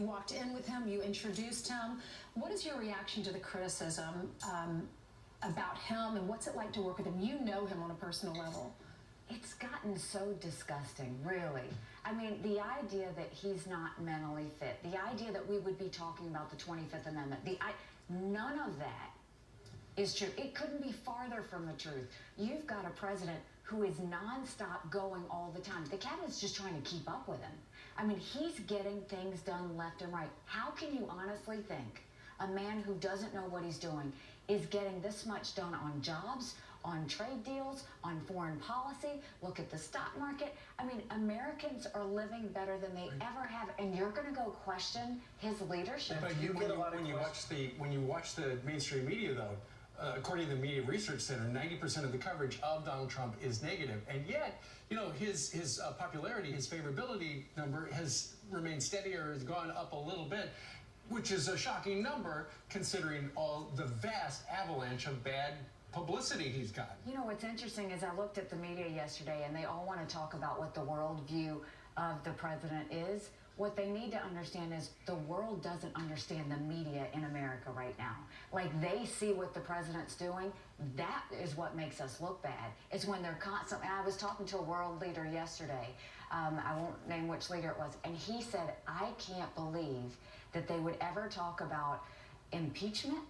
walked in with him, you introduced him. What is your reaction to the criticism about him, and what's it like to work with him? You know him on a personal level. It's gotten so disgusting, really. I mean, the idea that he's not mentally fit, the idea that we would be talking about the 25th Amendment, none of that is true. It couldn't be farther from the truth. You've got a president who is nonstop going all the time. The cabinet's just trying to keep up with him. I mean, he's getting things done left and right. How can you honestly think a man who doesn't know what he's doing is getting this much done on jobs, on trade deals, on foreign policy? Look at the stock market. I mean, Americans are living better than they ever have, and you're going to go question his leadership. But when you watch the mainstream media, though, according to the Media Research Center, 90% of the coverage of Donald Trump is negative, and yet, you know, his popularity, his favorability number has remained steady or has gone up a little bit, which is a shocking number considering all the vast avalanche of bad publicity he's got. You know, what's interesting is I looked at the media yesterday, and they all want to talk about what the worldview of the president is. What they need to understand is the world doesn't understand the media in America right now. Like, they see what the president's doing. That is what makes us look bad. It's when they're constantly, I was talking to a world leader yesterday. I won't name which leader it was. And he said, I can't believe that they would ever talk about impeachment,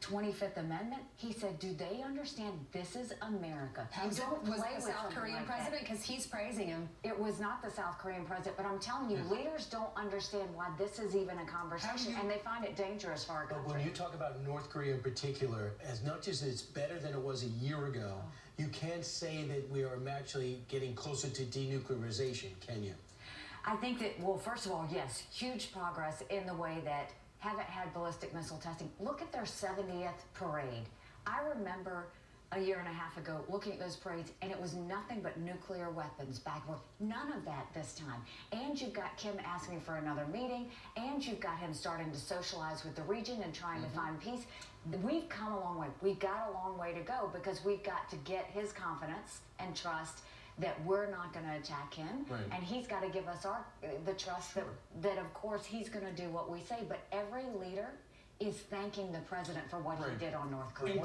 25th Amendment. He said, do they understand this is America? Was it the South Korean president? Because he's praising him. It was not the South Korean president, but I'm telling you, leaders don't understand why this is even a conversation, and they find it dangerous for our country. But when you talk about North Korea in particular, as much as it's better than it was a year ago, you can't say that we are actually getting closer to denuclearization, can you? I think that, well, first of all, yes, huge progress in the way that haven't had ballistic missile testing. Look at their 70th parade. I remember a year and a half ago looking at those parades, and it was nothing but nuclear weapons back and forth. None of that this time. And you've got Kim asking for another meeting, and you've got him starting to socialize with the region and trying to find peace. We've come a long way. We've got a long way to go, because we've got to get his confidence and trust that we're not going to attack him, and he's got to give us the trust that of course he's going to do what we say. But every leader is thanking the president for what he did on North Korea.